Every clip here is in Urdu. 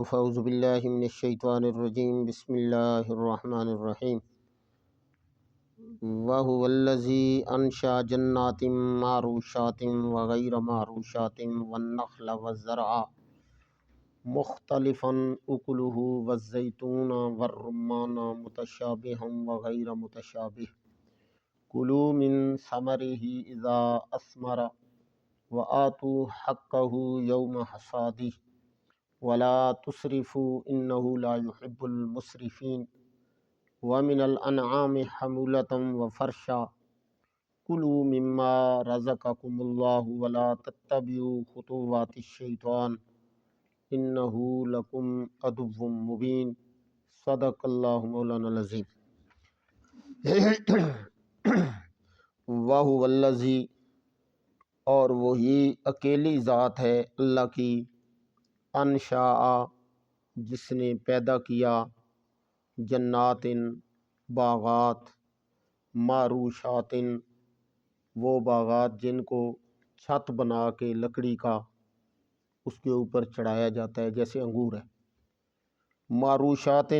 اعوذ باللہ من الشیطان الرجیم بسم اللہ الرحمن الرحیم وَهُوَ الَّذِي أَنشَأَ جَنَّاتٍ مَّعْرُوشَاتٍ وَغَيْرَ مَعْرُوشَاتٍ وَالنَّخْلَ وَالزَّرْعَ مُخْتَلِفًا أُكُلُهُ وَالزَّيْتُونَ وَالرُّمَّانَ مُتَشَابِهًا وَغَيْرَ مُتَشَابِهٍ كُلُوا مِن ثَمَرِهِ إِذَا أَثْمَرَ وَآتُوا حَقَّهُ يَوْمَ حَصَادِهِ وَلَا تُسْرِفُوا إِنَّهُ لَا يُحِبُّ الْمُسْرِفِينَ وَمِنَ الْأَنْعَامِ حَمُولَةً وَفَرْشًا كُلُوا مِمَّا رَزَقَكُمُ اللَّهُ وَلَا تَتَّبِعُوا خُطُوَاتِ الشَّيْطَانِ إِنَّهُ لَكُمْ عَدُوٌّ مُّبِينٌ صدق اللہ مولانا العظیم۔ وَهُوَ الَّذِي، اور وہی اکیلی ذات ہے اللہ کی، انشاء، جس نے پیدا کیا، جنات، باغات، معروشات، وہ باغات جن کو چھت بنا کے لکڑی کا اس کے اوپر چڑھایا جاتا ہے، جیسے انگور ہے، معروشات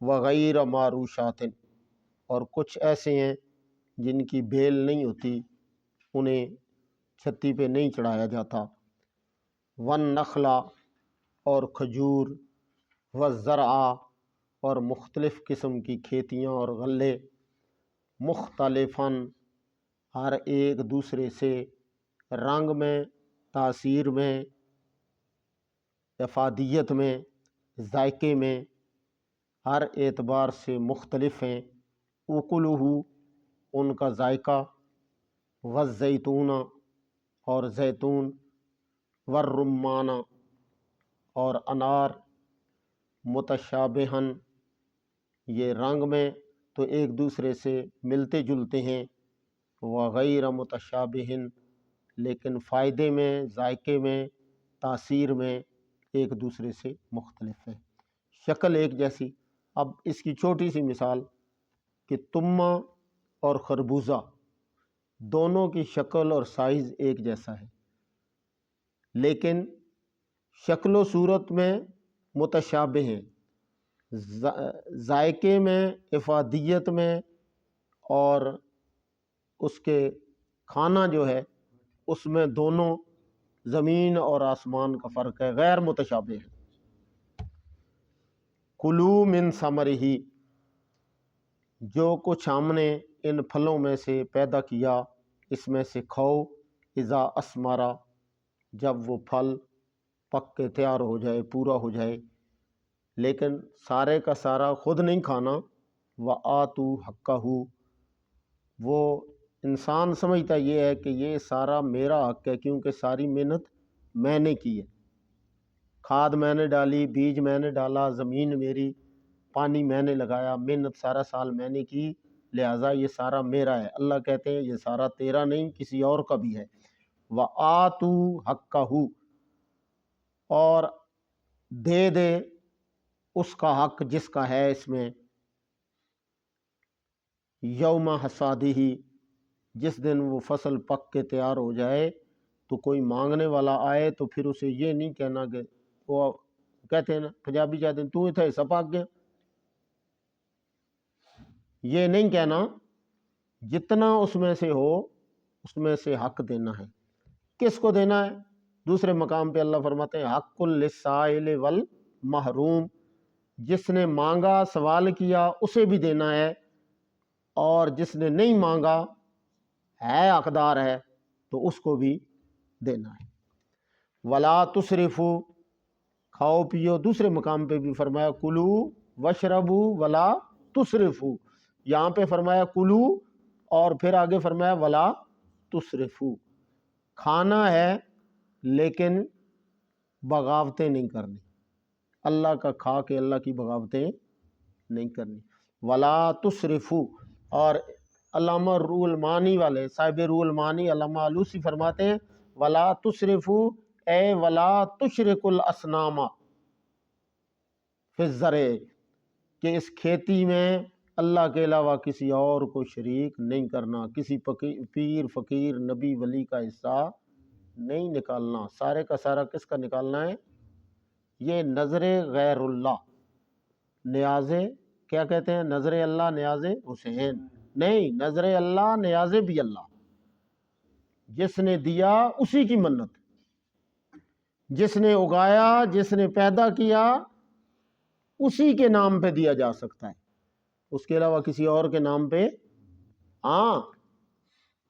وغیر معروشات، اور کچھ ایسے ہیں جن کی بیل نہیں ہوتی، انہیں چھتی پہ نہیں چڑھایا جاتا، والنخل، اور کھجور، والزرع، اور مختلف قسم کی کھیتیاں اور غلے، مختلفاً، ہر ایک دوسرے سے، رنگ میں، تاثیر میں، افادیت میں، ذائقے میں، ہر اعتبار سے مختلف ہیں، اکلہ، ان کا ذائقہ، والزیتون، اور زیتون، والرمان، اور انار، متشابہن، یہ رنگ میں تو ایک دوسرے سے ملتے جلتے ہیں، وغیر متشابہن، لیکن فائدے میں، ذائقے میں، تاثیر میں ایک دوسرے سے مختلف ہیں، شکل ایک جیسی۔ اب اس کی چھوٹی سی مثال کہ تمہ اور خربوزہ دونوں کی شکل اور سائز ایک جیسا ہے، لیکن شکل و صورت میں متشابہ ہیں، ذائقے میں، افادیت میں، اور اس کے کھانا جو ہے اس میں دونوں زمین اور آسمان کا فرق ہے، غیر متشابہ ہے۔ کلوا من ثمرہ، جو کچھ ہم نے ان پھلوں میں سے پیدا کیا اس میں سے کھاؤ، اذا اثمرا، جب وہ پھل پک کے تیار ہو جائے، پورا ہو جائے، لیکن سارے کا سارا خود نہیں کھانا، وآتوا حقہ، وہ انسان سمجھتا یہ ہے کہ یہ سارا میرا حق ہے کیونکہ ساری محنت میں نے کی ہے، کھاد میں نے ڈالی، بیج میں نے ڈالا، زمین میری، پانی میں نے لگایا، محنت سارا سال میں نے کی، لہٰذا یہ سارا میرا ہے۔ اللہ کہتے ہیں یہ سارا تیرا نہیں، کسی اور کا بھی ہے۔ وآتوا حقہ، اور دے دے اس کا حق جس کا ہے اس میں، یوم حصادہ، جس دن وہ فصل پک کے تیار ہو جائے تو کوئی مانگنے والا آئے تو پھر اسے یہ نہیں کہنا کہ وہ کہتے ہیں نا پنجابی کہتے ہیں تو اتھے حصہ پاک گیا، یہ نہیں کہنا، جتنا اس میں سے ہو اس میں سے حق دینا ہے۔ کس کو دینا ہے؟ دوسرے مقام پہ اللہ فرماتے ہیں حق للسائل والمحروم، جس نے مانگا، سوال کیا، اسے بھی دینا ہے، اور جس نے نہیں مانگا، ہے حقدار ہے، تو اس کو بھی دینا ہے۔ ولا تسرفوا، کھاؤ پیو، دوسرے مقام پہ بھی فرمایا کلو وشربوا ولا تسرفوا، یہاں پہ فرمایا کلو، اور پھر آگے فرمایا ولا تسرفوا، کھانا ہے لیکن بغاوتیں نہیں کرنی، اللہ کا کھا کے اللہ کی بغاوتیں نہیں کرنی۔ ولا تسرفوا، اور علامہ روح المعانی والے، صاحب روح المعانی علامہ علوسی فرماتے ہیں ولا تسرفوا اے ولا تشرکوا الاصنام فی الزرع، کہ اس کھیتی میں اللہ کے علاوہ کسی اور کو شریک نہیں کرنا، کسی پیر فقیر نبی ولی کا حصہ نہیں نکالنا، سارے کا سارا کس کا نکالنا ہے؟ یہ نظر غیر اللہ، نیاز کیا کہتے ہیں، نظر اللہ نیاز حسین نہیں، نظر اللہ نیاز بھی اللہ، جس نے دیا اسی کی منت، جس نے اگایا، جس نے پیدا کیا، اسی کے نام پہ دیا جا سکتا ہے، اس کے علاوہ کسی اور کے نام پہ۔ ہاں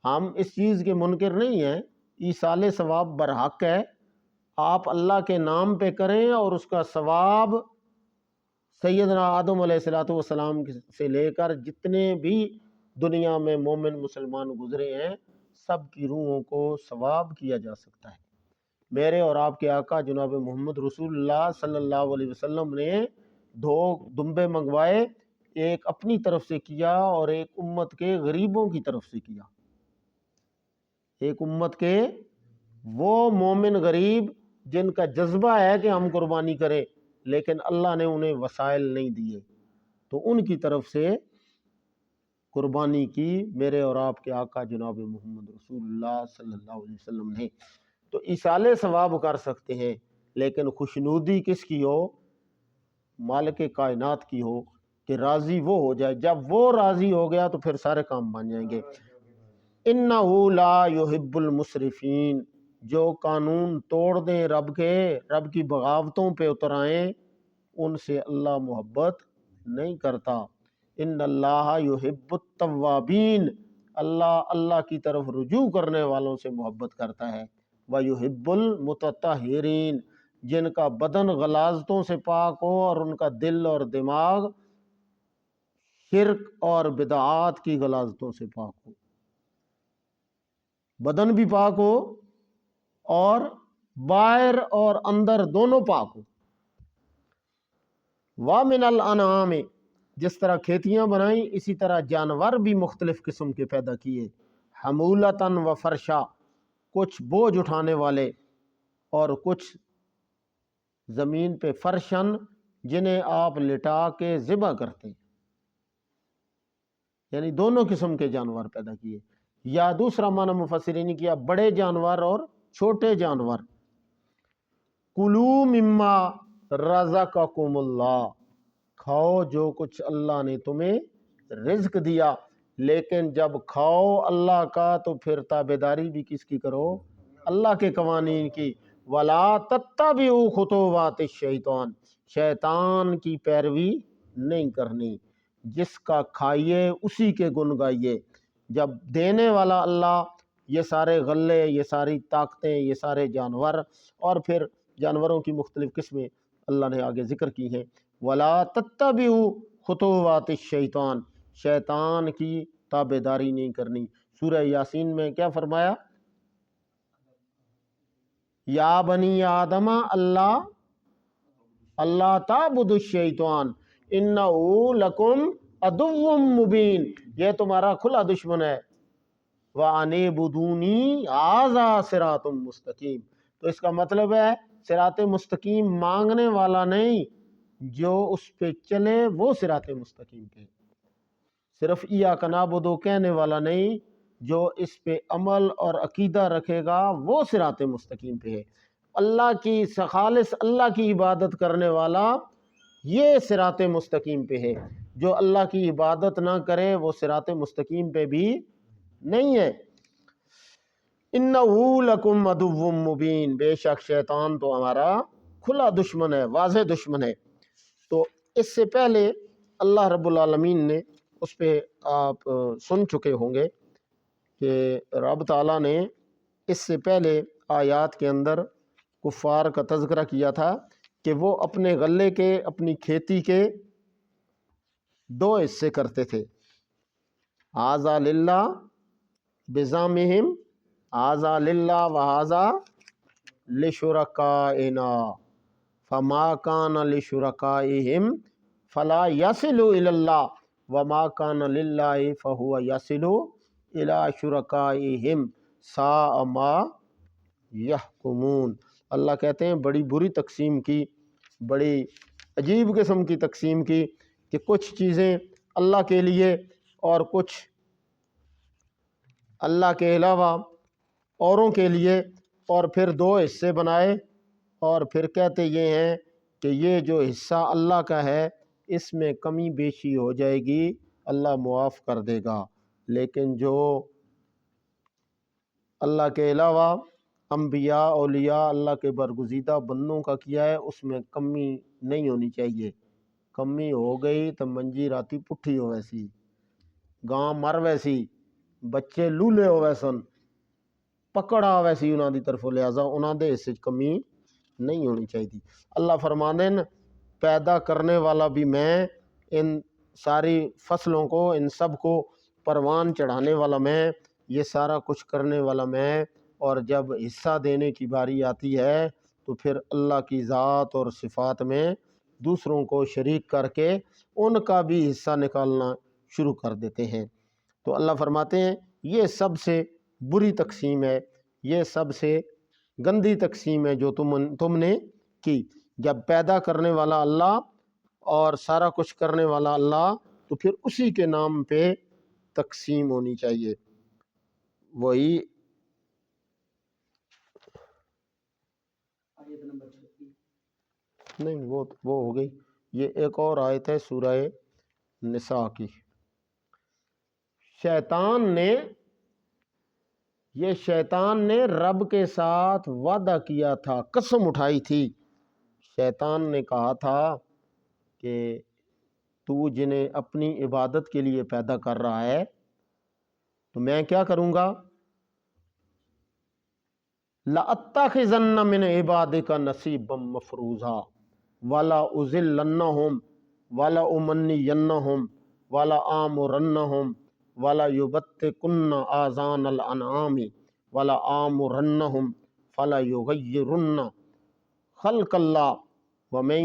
ہم اس چیز کے منکر نہیں ہیں، ایصال ثواب برحق ہے، آپ اللہ کے نام پہ کریں اور اس کا ثواب سیدنا آدم علیہ السلام سے لے کر جتنے بھی دنیا میں مومن مسلمان گزرے ہیں سب کی روحوں کو ثواب کیا جا سکتا ہے۔ میرے اور آپ کے آقا جناب محمد رسول اللہ صلی اللہ علیہ وسلم نے 2 دمبے منگوائے، ایک اپنی طرف سے کیا اور ایک امت کے غریبوں کی طرف سے کیا، ایک امت کے وہ مومن غریب جن کا جذبہ ہے کہ ہم قربانی کریں لیکن اللہ نے انہیں وسائل نہیں دیے، تو ان کی طرف سے قربانی کی میرے اور آپ کے آقا جناب محمد رسول اللہ صلی اللہ علیہ وسلم نے۔ تو ایصال ثواب کر سکتے ہیں، لیکن خوشنودی کس کی ہو؟ مالک کائنات کی ہو، کہ راضی وہ ہو جائے، جب وہ راضی ہو گیا تو پھر سارے کام بن جائیں گے۔ انہ لا یحب المسرفین، جو قانون توڑ دیں رب کے، رب کی بغاوتوں پہ اتر آئیں، ان سے اللہ محبت نہیں کرتا۔ ان اللہ یحب التوابین، اللہ کی طرف رجوع کرنے والوں سے محبت کرتا ہے۔ ویحب المتطہرین، جن کا بدن غلاظتوں سے پاک ہو اور ان کا دل اور دماغ شرک اور بدعات کی غلاظتوں سے پاک ہو، بدن بھی پاک ہو اور باہر اور اندر دونوں پاک ہو۔ وَمِنَ الْأَنْعَامِ، جس طرح کھیتیاں بنائیں اسی طرح جانور بھی مختلف قسم کے پیدا کیے، حمولتاً و فرشا، کچھ بوجھ اٹھانے والے اور کچھ زمین پہ فرشن، جنہیں آپ لٹا کے ذبح کرتے ہیں، یعنی دونوں قسم کے جانور پیدا کیے۔ یا دوسرا معنی مفسرین نے کیا بڑے جانور اور چھوٹے جانور۔ کلوا مما رزقکم اللہ، کھاؤ جو کچھ اللہ نے تمہیں رزق دیا، لیکن جب کھاؤ اللہ کا تو پھر تابعداری بھی کس کی کرو؟ اللہ کے قوانین کی۔ ولا تتبعوا خطوات الشیطان، شیطان کی پیروی نہیں کرنی، جس کا کھائیے اسی کے گن گائیے۔ جب دینے والا اللہ، یہ سارے غلے، یہ ساری طاقتیں، یہ سارے جانور، اور پھر جانوروں کی مختلف قسمیں اللہ نے آگے ذکر کی ہیں۔ ولا تتبعوا خطوات الشیطان، شیطان کی تابعداری نہیں کرنی۔ سورہ یاسین میں کیا فرمایا؟ یا بنی آدم اللہ تعبدوا الشیطان انہ لکم عدو مبین، یہ تمہارا کھلا دشمن ہے۔ وَأَنِعْبُدُونِی ھَذَا صِرَاطٌ مستقیم، تو اس کا مطلب ہے صراط مستقیم مانگنے والا نہیں، جو اس پہ چلے وہ صراط مستقیم پہ، صرف ایاک نعبد کہنے والا نہیں، جو اس پہ عمل اور عقیدہ رکھے گا وہ صراط مستقیم پہ ہے۔ اللہ کی خالص اللہ کی عبادت کرنے والا یہ صراط مستقیم پہ ہے، جو اللہ کی عبادت نہ کرے وہ صراط مستقیم پہ بھی نہیں ہے۔ اِنَّهُ لَكُمْ عَدُوٌّ مُّبِینٌ، بے شک شیطان تو ہمارا کھلا دشمن ہے، واضح دشمن ہے۔ تو اس سے پہلے اللہ رب العالمین نے اس پہ آپ سن چکے ہوں گے کہ رب تعالیٰ نے اس سے پہلے آیات کے اندر کفار کا تذکرہ کیا تھا کہ وہ اپنے غلے کے، اپنی کھیتی کے 2 حصے کرتے تھے، ھذا للہ بزعمہم، ھذا للہ وھذا لشرکائنا فما کان لشرکائہم فلا یصل الی اللہ وما کان للہ فہو یصل الی شرکائہم ساء ما یحکمون۔ اللہ کہتے ہیں بڑی بری تقسیم کی، بڑی عجیب قسم کی تقسیم کی کہ کچھ چیزیں اللہ کے لیے اور کچھ اللہ کے علاوہ اوروں کے لیے، اور پھر 2 حصے بنائے، اور پھر کہتے یہ ہیں کہ یہ جو حصہ اللہ کا ہے اس میں کمی بیشی ہو جائے گی، اللہ معاف کر دے گا، لیکن جو اللہ کے علاوہ انبیاء اولیاء اللہ کے برگزیدہ بندوں کا کیا ہے اس میں کمی نہیں ہونی چاہیے۔ کمی ہو گئی تو منجی راتی پٹھی ہو ویسی، گاں مر ویسی، بچے لولے ہو ویسن، پکڑا ویسی انہاں دی طرف، لہذا انہاں دے حصے کمی نہیں ہونی چاہیے۔ اللہ فرماندے ہیں پیدا کرنے والا بھی میں، ان ساری فصلوں کو، ان سب کو پروان چڑھانے والا میں، یہ سارا کچھ کرنے والا میں، اور جب حصہ دینے کی باری آتی ہے تو پھر اللہ کی ذات اور صفات میں دوسروں کو شریک کر کے ان کا بھی حصہ نکالنا شروع کر دیتے ہیں۔ تو اللہ فرماتے ہیں یہ سب سے بری تقسیم ہے، یہ سب سے گندی تقسیم ہے جو تم نے کی۔ جب پیدا کرنے والا اللہ اور سارا کچھ کرنے والا اللہ تو پھر اسی کے نام پہ تقسیم ہونی چاہیے۔ وہی نہیں، وہ ہو گئی۔ یہ ایک اور آیت ہے سورہ نساء کی۔ شیطان نے رب کے ساتھ وعدہ کیا تھا، قسم اٹھائی تھی۔ شیطان نے کہا تھا کہ تو جنہیں اپنی عبادت کے لیے پیدا کر رہا ہے تو میں کیا کروں گا، لَأَتَّخِذَنَّ مِنْ عِبَادِكَ نَصِيبًا مَفْرُوضًا وَلَأُضِلَّنَّهُمْ وَلَأُمَنِّيَنَّهُمْ وَلَآمُرَنَّهُمْ وَلَيُبَتِّكُنَّ آذَانَ الْأَنْعَامِ وَلَآمُرَنَّهُمْ فَلَيُغَيِّرُنَّ خَلْقَ اللَّهِ وَمَن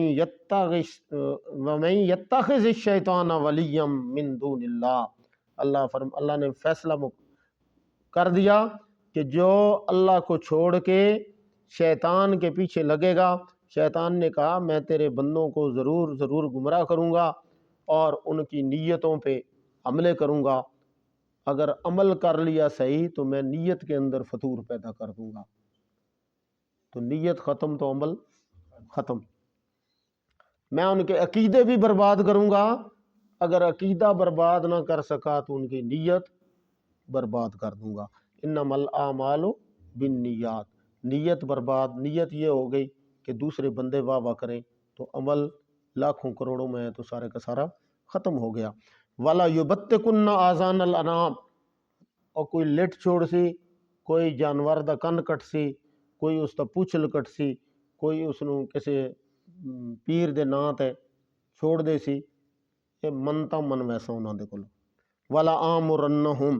يَتَّخِذِ الشَّيْطَانَ وَلِيًّا مِّن دُونِ اللَّهِ۔ اللہ نے فیصلہ کر دیا کہ جو اللہ کو چھوڑ کے شیطان کے پیچھے لگے گا، شیطان نے کہا میں تیرے بندوں کو ضرور گمراہ کروں گا اور ان کی نیتوں پہ حملے کروں گا، اگر عمل کر لیا صحیح تو میں نیت کے اندر فطور پیدا کر دوں گا، تو نیت ختم تو عمل ختم۔ میں ان کے عقیدے بھی برباد کروں گا، اگر عقیدہ برباد نہ کر سکا تو ان کی نیت برباد کر دوں گا۔ انما الاعمال بالنیات، نیت برباد، نیت یہ ہو گئی کہ دوسرے بندے واہ واہ کریں تو عمل لاکھوں کروڑوں میں ہے تو سارے کا سارا ختم ہو گیا۔ وَلَا يُبَتِّكُنَّ آذَانَ الْأَنْعَامِ، اور کوئی لٹ چھوڑ سی، کوئی جانور دا کن کٹ سی، کوئی اس دا پوچھل کٹ سی، کوئی اس نو کسے پیر دے ناں تے چھوڑ دے سی، یہ منتا من ویسا انہاں دے کول۔ وَلَآمُرَنَّهُمْ،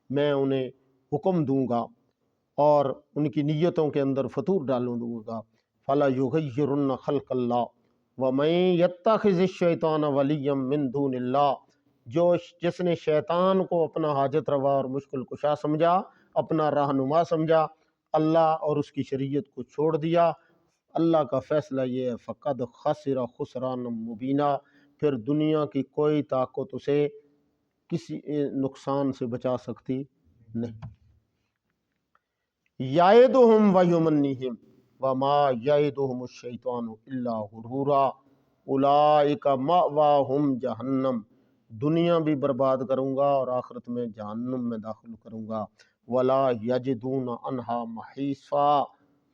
میں انہیں حکم دوں گا اور ان کی نیتوں کے اندر فطور ڈالوں دوں گا۔ فَلَيُغَيِّرُنَّ خَلْقَ اللَّهِ وَمَن يَتَّخِذِ الشَّيْطَانَ وَلِيًّا مِّن دُونِ اللَّهِ، جس نے شیطان کو اپنا حاجت روا اور مشکل کشا سمجھا، اپنا رہنما سمجھا، اللہ اور اس کی شریعت کو چھوڑ دیا، اللہ کا فیصلہ یہ ہے فَقَدْ خَسِرَ خُسْرَانًا مُبِينًا، پھر دنیا کی کوئی طاقت اسے کسی نقصان سے بچا سکتی نہیں۔ یعدہم ویمنیہم وما یعدہم الشیطان الا غرورا اولئک مأواہم جہنم، دنیا بھی برباد کروں گا اور آخرت میں جہنم میں داخل کروں گا۔ ولا یجدون عنہا محیصا،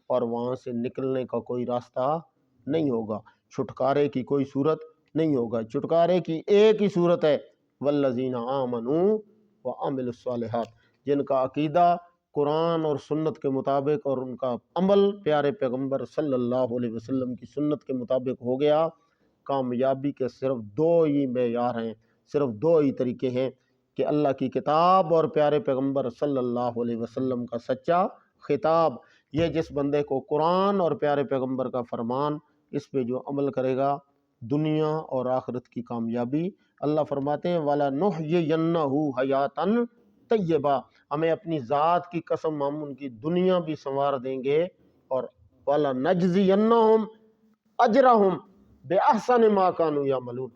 اور وہاں سے نکلنے کا کوئی راستہ نہیں ہوگا، چھٹکارے کی کوئی صورت نہیں ہوگا۔ چھٹکارے کی ایک ہی صورت ہے، والذین آمنوا وعملوا الصالحات، جن کا عقیدہ قرآن اور سنت کے مطابق اور ان کا عمل پیارے پیغمبر صلی اللہ علیہ وسلم کی سنت کے مطابق ہو گیا، کامیابی کے صرف دو ہی معیار ہیں، صرف دو ہی طریقے ہیں کہ اللہ کی کتاب اور پیارے پیغمبر صلی اللہ علیہ وسلم کا سچا خطاب۔ یہ جس بندے کو قرآن اور پیارے پیغمبر کا فرمان اس پہ جو عمل کرے گا، دنیا اور آخرت کی کامیابی۔ اللہ فرماتے ہیں وَلَنُحْيِيَنَّهُ حَيَاتًا طَيِّبَةً، ہمیں اپنی ذات کی قسم ہم ان کی دنیا بھی سنوار دیں گے، اور وَلَنَجْزِيَنَّهُمْ أَجْرَهُمْ بِأَحْسَنِ مَا كَانُوا يَعْمَلُونَ،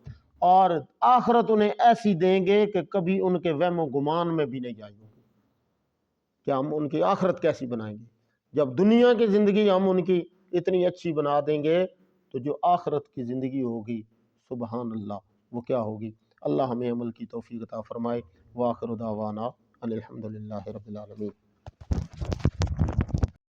اور آخرت انہیں ایسی دیں گے کہ کبھی ان کے وہم و گمان میں بھی نہیں جائیں گے کہ ہم ان کی آخرت کیسی بنائیں گے۔ جب دنیا کی زندگی ہم ان کی اتنی اچھی بنا دیں گے تو جو آخرت کی زندگی ہوگی سبحان اللہ وہ کیا ہوگی۔ اللہ ہمیں عمل کی توفیق عطا فرمائے۔ وآخر دعوانا ان الحمد للہ رب العالمین۔